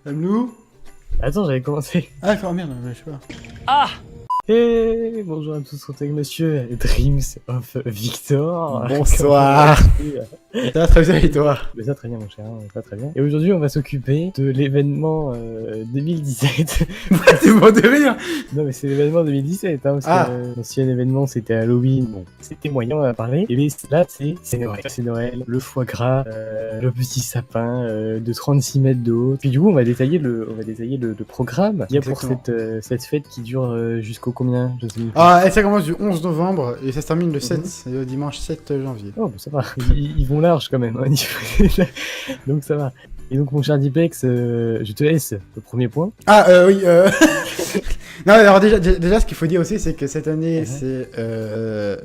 Lou. Attends, j'avais commencé. Ah, d'accord, merde, je sais pas. Hey, bonjour à tous, on est avec monsieur Dreams of Victor. Bonsoir. Ça va très bien et toi? Mais ça très bien mon cher, ça très bien. Et aujourd'hui on va s'occuper de l'événement 2017. C'est bon de rire. Non mais c'est l'événement 2017 hein, parce que l'ancien événement c'était Halloween, bon c'était moyen à parler. Et bien là c'est Noël. C'est Noël, le foie gras, le petit sapin de 36 mètres de haut. Puis du coup on va détailler le programme qu'il y a pour cette fête qui dure jusqu'au combien? Je sais plus. Ah, et ça commence du 11 novembre et ça se termine le 7, c'est le dimanche 7 janvier. Oh bah ça va, ils vont large quand même hein, donc ça va. Et donc mon cher Dipex, je te laisse le premier point. Oui, non, alors déjà ce qu'il faut dire aussi, c'est que cette année, c'est...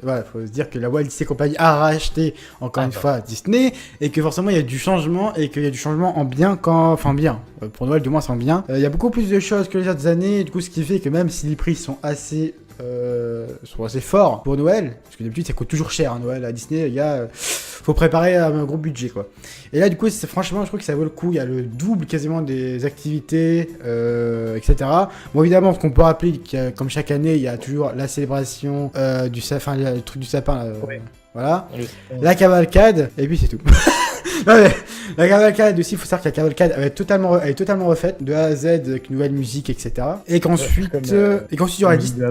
voilà, faut se dire que la Walt Disney Company a racheté, encore une fois, Disney, et que forcément, il y a du changement, et qu'il y a du changement en bien Enfin, bien. Pour Noël, du moins, c'est en bien. Il y a beaucoup plus de choses que les autres années, du coup, ce qui fait que même si les prix sont assez forts pour Noël, parce que d'habitude, ça coûte toujours cher, hein, Noël à Disney, les gars... faut préparer un gros budget quoi. Et là du coup franchement je trouve que ça vaut le coup, il y a le double quasiment des activités etc. Bon évidemment ce qu'on peut rappeler comme chaque année il y a toujours la célébration du sapin, le truc du sapin là, voilà, la cavalcade et puis c'est tout. Non mais la cavalcade aussi, il faut savoir que la cavalcade elle est totalement refaite de A à Z avec une nouvelle musique etc. Et qu'ensuite il y aura Disney.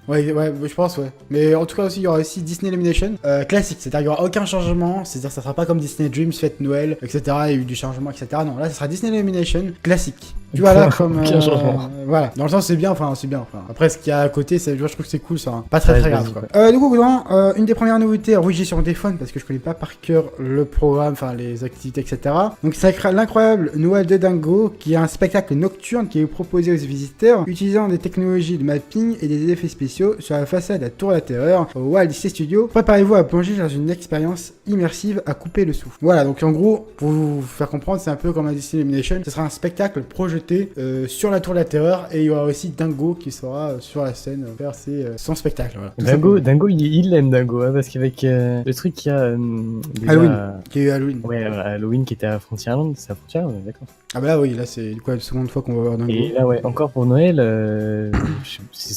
Ouais, je pense ouais. Mais en tout cas aussi il y aura aussi Disney Illumination classique, c'est-à-dire il y aura aucun changement, c'est-à-dire ça sera pas comme Disney Dreams, Fête Noël, etc. Il y a eu du changement etc. Non, là ça sera Disney Illumination classique. Tu vois là comme voilà, dans le sens c'est bien, enfin après ce qu'il y a à côté, je trouve que c'est cool ça, hein. Pas très grave quoi. Du coup une des premières nouveautés, oui j'ai sur mon téléphone parce que je connais pas par cœur le programme, enfin les activités etc. Donc c'est l'incroyable Noël de Dingo qui est un spectacle nocturne qui est proposé aux visiteurs utilisant des technologies de mapping et des effets spéciaux sur la façade de la Tour de la Terreur au Walt Disney Studios. Préparez-vous à plonger dans une expérience immersive à couper le souffle. Voilà, donc en gros pour vous faire comprendre c'est un peu comme un Disney Illumination, ce sera un spectacle projeté sur la Tour de la Terreur et il y aura aussi Dingo qui sera sur la scène faire son spectacle. Voilà, Dingo il l'aime Dingo hein, parce qu'avec le truc qu'il y a déjà, Halloween, qui a eu Halloween. Ouais, Halloween qui était à Frontierland, c'est à Frontierland, d'accord. Ah bah là oui, là c'est du coup la seconde fois qu'on va voir Dingo. Et là ouais, encore pour Noël,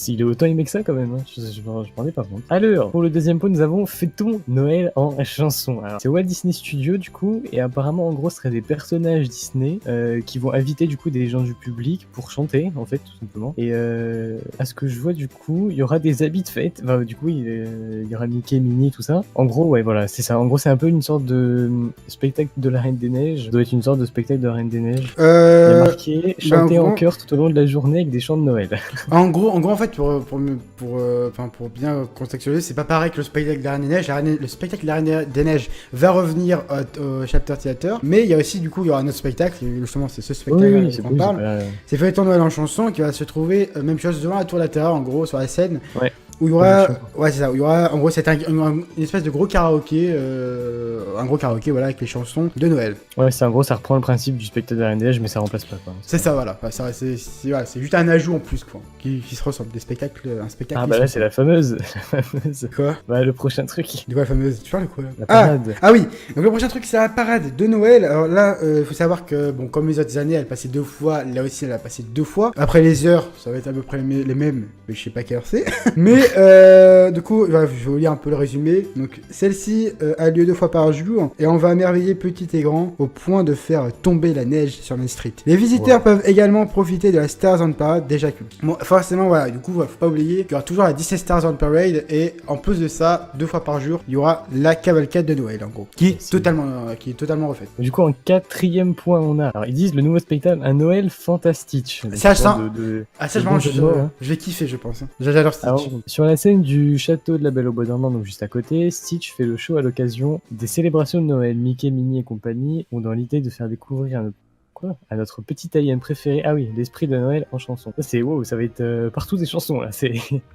il est autant aimé que ça quand même, hein. Je m'en rendais pas compte. Alors, pour le deuxième point, nous avons Fêtons Noël en chanson. Alors, c'est Walt Disney Studios du coup, et apparemment en gros ce serait des personnages Disney qui vont inviter du coup des gens du public pour chanter en fait tout simplement. Et à ce que je vois du coup, il y aura des habits de fête. Enfin, du coup, il y aura Mickey, Minnie, tout ça. En gros, ouais, voilà, c'est ça. En gros, c'est un peu une sorte de spectacle de la Reine des Neiges. Ça doit être une sorte de spectacle de la Reine des Neiges. Il y a marqué chanter en chœur tout au long de la journée avec des chants de Noël. En gros en fait pour bien contextualiser, c'est pas pareil que le spectacle de la Reine des Neiges. Le spectacle de la Reine des Neiges va revenir au Chapter Theater, mais il y a aussi du coup il y aura un autre spectacle, justement c'est ce spectacle qu'on parle. C'est Fêtons Noël en chanson qui va se trouver même chose devant la Tour de la Terreur en gros sur la scène. Ouais. Où il y aura, c'est ça, où il y aura, en gros, c'est une espèce de gros karaoké, voilà, avec les chansons de Noël. Ouais, c'est en gros, ça reprend le principe du spectacle de la Reine des Neiges, mais ça remplace pas, quoi. C'est ça, voilà. C'est juste un ajout en plus, quoi, qui se ressemble, un spectacle. Ah, bah là, c'est la fameuse. Quoi? Bah, le prochain truc. De quoi la fameuse? Tu parles de quoi, là? La parade. Ah oui! Donc, le prochain truc, c'est la parade de Noël. Alors là, faut savoir que, bon, comme les autres années, elle passait 2 fois, là aussi, elle a passé 2 fois. Après, les heures, ça va être à peu près les mêmes, mais je sais pas quelle heure c'est. Mais, du coup, je vais vous lire un peu le résumé. Donc, celle-ci a lieu 2 fois par jour et on va émerveiller petit et grand au point de faire tomber la neige sur Main Street. Les visiteurs peuvent également profiter de la Stars on Parade déjà culte. Bon, forcément, voilà, du coup, faut pas oublier qu'il y aura toujours la Disney Stars on Parade et en plus de ça, 2 fois par jour, il y aura la cavalcade de Noël en gros, qui est totalement refaite. Du coup, en 4e point, on a. Alors, ils disent le nouveau spectacle, un Noël fantastique. Ça, je vais kiffer, je pense. Hein. J'adore Stitch. Alors, sur la scène du château de la Belle au Bois dormant, donc juste à côté, Stitch fait le show à l'occasion des célébrations de Noël. Mickey, Minnie et compagnie ont dans l'idée de faire découvrir à notre petite alien préférée. Ah oui, l'esprit de Noël en chanson. Ça, c'est wow, ça va être partout des chansons là.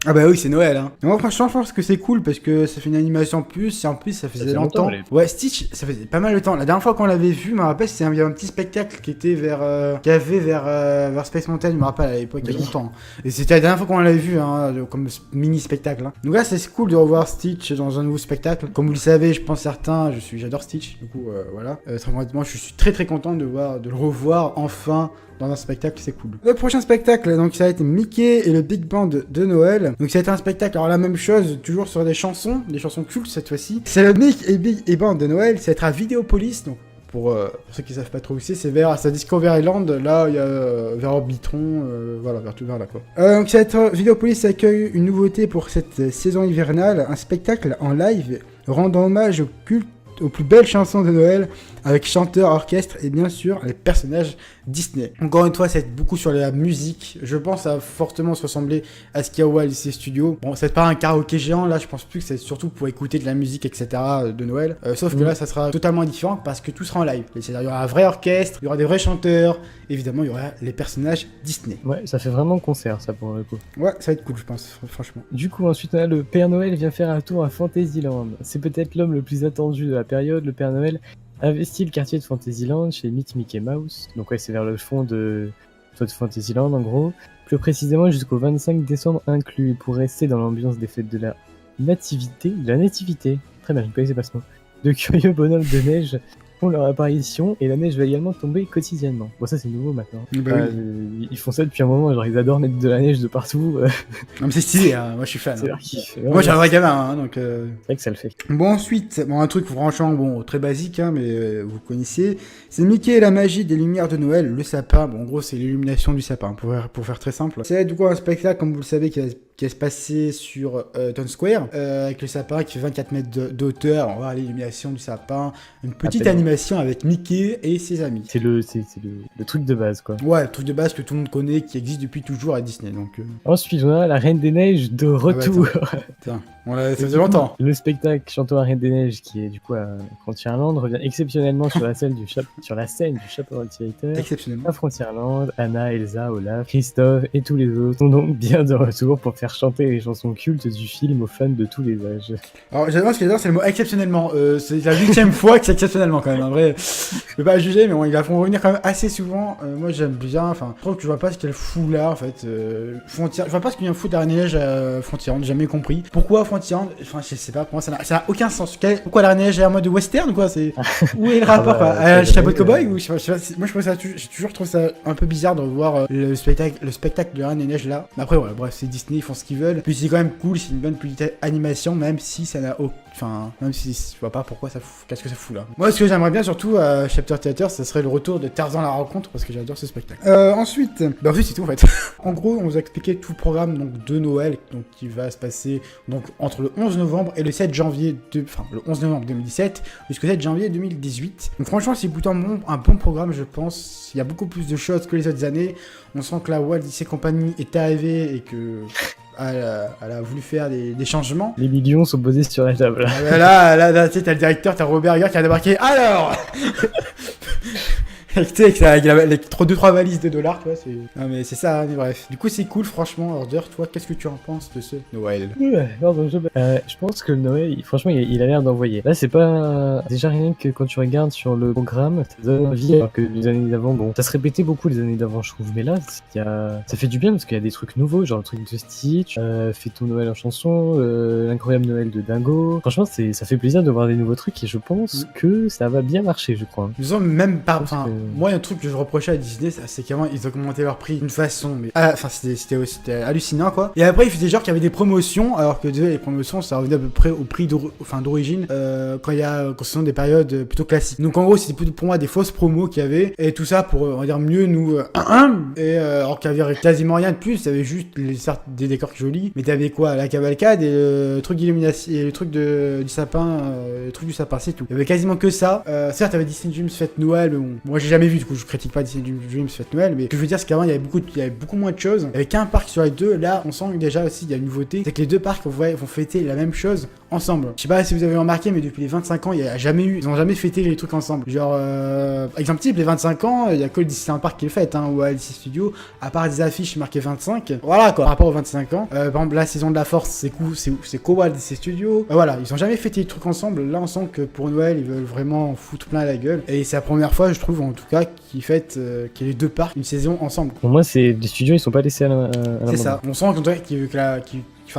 Ah bah oui, c'est Noël. Hein. Et moi, franchement, je pense que c'est cool parce que ça fait une animation en plus. Et en plus, ça faisait longtemps. Ouais, Stitch, ça faisait pas mal de temps. La dernière fois qu'on l'avait vu, je me rappelle, il y avait un petit spectacle qui était vers Space Mountain. Je me rappelle à l'époque, il y a longtemps. Et c'était la dernière fois qu'on l'avait vu, hein, comme mini spectacle. Hein. Donc là, c'est cool de revoir Stitch dans un nouveau spectacle. Comme vous le savez, je pense certains, j'adore Stitch. Du coup, voilà. Très honnêtement, je suis très content de le revoir revoir enfin dans un spectacle, c'est cool. Le prochain spectacle, donc ça va être Mickey et le Big Band de Noël. Donc ça va être un spectacle, alors la même chose, toujours sur des chansons cultes cette fois-ci. C'est le Mick et Big Band de Noël, ça va être à Vidéopolis, donc pour ceux qui savent pas trop où c'est vers sa Discovery Island, là il y a vers Orbitron, voilà, vers tout vers là quoi. Donc ça va être Vidéopolis accueille une nouveauté pour cette saison hivernale, un spectacle en live rendant hommage au culte aux plus belles chansons de Noël, avec chanteurs, orchestres et bien sûr les personnages Disney. Encore une fois, c'est beaucoup sur la musique. Je pense à fortement se ressembler à ce qu'il y a au Walt Disney Studios. Bon, c'est pas un karaoké géant, là je pense plus que c'est surtout pour écouter de la musique, etc. de Noël. Sauf que là, ça sera totalement différent parce que tout sera en live. C'est-à-dire, il y aura un vrai orchestre, il y aura des vrais chanteurs, évidemment, il y aura les personnages Disney. Ouais, ça fait vraiment concert, ça, pour le coup. Ouais, ça va être cool, je pense, franchement. Du coup, ensuite, on a le Père Noël vient faire un tour à Fantasyland. C'est peut-être l'homme le plus attendu de la période. Le Père Noël investit le quartier de Fantasyland chez Meet Mickey Mouse. Donc ouais, c'est vers le fond de Fantasyland, en gros. Plus précisément, jusqu'au 25 décembre inclus, pour rester dans l'ambiance des fêtes de la nativité. Très bien, je ne connaissais pas ce mot. De curieux bonhommes de neige font leur apparition et la neige va également tomber quotidiennement. Bon, ça c'est nouveau maintenant. Bah Ils font ça depuis un moment, genre ils adorent mettre de la neige de partout. Non mais c'est stylé, hein. Moi je suis fan. C'est Hein. leur kiff. Moi j'ai un vrai gamin, hein, donc... C'est vrai que ça le fait. Bon ensuite, un truc franchement très basique, hein, mais vous connaissez, c'est Mickey et la magie des lumières de Noël, le sapin. Bon en gros c'est l'illumination du sapin, pour faire très simple. C'est du coup un spectacle, comme vous le savez, qui va se passer sur Town Square, avec le sapin qui fait 24 mètres d'auteur. On va voir l'illumination du sapin, une petite animation avec Mickey et ses amis. C'est le truc de base, quoi. Ouais, le truc de base que tout le monde connaît, qui existe depuis toujours à Disney. Donc, Ensuite, on a la Reine des Neiges de retour. Putain, ça faisait longtemps. Le spectacle chantant la Reine des Neiges, qui est du coup à Frontierland, revient exceptionnellement sur la scène du chapeau tireur. Exceptionnellement. À Frontierland, Anna, Elsa, Olaf, Christophe et tous les autres sont donc bien de retour pour faire chanter les chansons cultes du film aux fans de tous les âges. Alors, j'adore ce qu'il adore, c'est le mot exceptionnellement. C'est la 8ème fois que c'est exceptionnellement quand même. En vrai, je peux pas juger, mais bon, ils la font revenir quand même assez souvent. Moi, j'aime bien. Enfin, je trouve que je vois pas ce qu'elle fout là, en fait. Je vois pas ce qu'il vient foutre la neige à Frontierland, j'ai jamais compris. Pourquoi Frontierland? Enfin, je sais pas, pour moi, ça n'a aucun sens. Pourquoi la neige est en mode western, quoi? Où est le rapport, quoi? Chapeau de cowboy ou je sais pas, moi, je trouve ça, j'ai toujours trouvé ça un peu bizarre de voir le spectacle de la Reine des Neiges là. Mais après, ouais, bref, c'est Disney, ils font ce qu'ils veulent. Puis c'est quand même cool, c'est une bonne petite animation, même si ça n'a aucun. Enfin, même si je vois pas pourquoi ça fout. Qu'est-ce que ça fout là? Moi, ce que j'aimerais bien surtout à Chapter Theater, ça serait le retour de Tarzan la rencontre, parce que j'adore ce spectacle. Ensuite, c'est tout en fait. En gros, on vous a expliqué tout le programme donc, de Noël, donc, qui va se passer donc, entre le 11 novembre et le 7 janvier, le 11 novembre 2017 jusqu'au 7 janvier 2018. Donc franchement, c'est plutôt un bon programme, je pense. Il y a beaucoup plus de choses que les autres années. On sent que la Walt Disney Company est arrivée et que... Elle a voulu faire des changements. Les millions sont posés sur la table. Là, tu sais, t'as le directeur, t'as Robert Eger qui a débarqué. Alors tu sais, avec les 2-3 valises de dollars, tu vois, c'est... Non, mais c'est ça, mais bref. Du coup, c'est cool, franchement. Order, toi, qu'est-ce que tu en penses de ce Noël? Je pense que le Noël, franchement, il a l'air d'envoyer. Là, c'est pas... Déjà, rien que quand tu regardes sur le programme, ça donne envie, alors que les années d'avant, bon, ça se répétait beaucoup les années d'avant, je trouve. Mais là, ça fait du bien, parce qu'il y a des trucs nouveaux, genre le truc de Stitch, Fais ton Noël en chanson, l'incroyable Noël de Dingo. Franchement, ça fait plaisir de voir des nouveaux trucs, et je pense que ça va bien marcher, je crois. Disons, même par... Moi, il y a un truc que je reprochais à Disney, c'est qu'avant, ils augmentaient leur prix d'une façon, mais... c'était hallucinant, quoi. Et après, ils faisaient genre qu'il y avait des promotions, alors que déjà, les promotions, ça revenait à peu près au prix d'origine, quand ce sont des périodes plutôt classiques. Donc, en gros, c'était plutôt pour moi des fausses promos qu'il y avait, et tout ça pour, on va dire, mieux nous... alors qu'il y avait quasiment rien de plus, t'avais juste des décors jolis, mais t'avais quoi? La cavalcade et le truc d'illumination, et le truc du sapin, c'est tout. Il y avait quasiment que ça. Certes, t'avais Disney Dreams Fête Noël, mais bon, moi, j'ai jamais vu, du coup je critique pas Disney Dreams Fête Noël, mais ce que je veux dire c'est qu'avant il y avait beaucoup moins de choses. Il y avait qu'un parc sur les deux, là on sent que déjà aussi il y a une nouveauté, c'est que les deux parcs vont fêter la même chose ensemble. Je sais pas si vous avez remarqué, mais depuis les 25 ans ils ont jamais fêté les trucs ensemble. Genre exemple type, les 25 ans, il y a que le Disneyland Park qui le fête, ou à Disney Studio, à part des affiches marquées 25, voilà quoi, par rapport aux 25 ans. Par exemple la saison de la force c'est cool, c'est Walt Disney Studio, voilà, ils ont jamais fêté les trucs ensemble. Là on sent que pour Noël ils veulent vraiment foutre plein la gueule, et c'est la première fois je trouve en tout cas qui fait qu'il y a les deux parcs une saison ensemble. Pour moi, les studios ils sont pas laissés à la c'est ça, on sent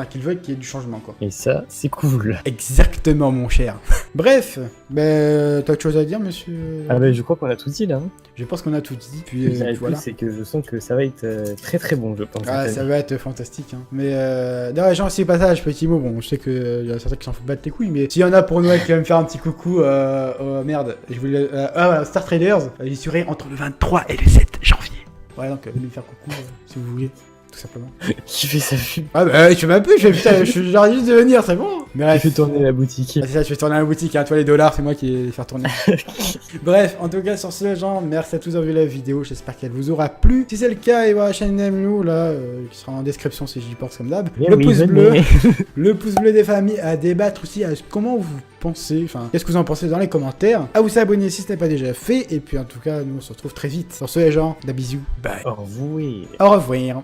qu'ils veulent qu'il y ait du changement, quoi. Et ça, c'est cool. Exactement, mon cher. Bref, t'as autre chose à dire, monsieur? Ah bah je crois qu'on a tout dit là. Hein. Je pense qu'on a tout dit, puis Le voilà. plus, c'est que je sens que ça va être très très bon, je pense. Ah, cette ça année. va être fantastique, hein. Mais d'ailleurs, les gens, si passage, petit mot, bon, je sais que y a certains qui s'en foutent battre tes couilles, mais s'il y en a pour Noël qui va me faire un petit coucou, oh merde, je voulais, voilà, Star Traders, j'y serai entre le 23 et le 7 janvier. Ouais, donc venez me faire coucou, si vous voulez, tout simplement. Qui fait sa pub? Ah bah, je fais ma pub, putain, j'arrête juste de venir, c'est bon. Mais Qui bref. fait tourner la boutique? Ah, c'est ça, je vais tourner à la boutique, hein, toi les dollars, c'est moi qui vais les faire tourner. Bref, en tout cas, sur ce, gens, merci à tous d'avoir vu la vidéo, j'espère qu'elle vous aura plu. Si c'est le cas, et voilà, la chaîne Nemlou, là, qui sera en description si j'y pense comme d'hab. Bien Le oui, pouce venez. bleu, le pouce bleu des familles, à débattre aussi, à comment vous pensez, enfin, qu'est-ce que vous en pensez dans les commentaires. À vous abonner si ce n'est pas déjà fait, et puis en tout cas, nous on se retrouve très vite. Sur ce, les gens, la bisous, bye. Au revoir. Au revoir.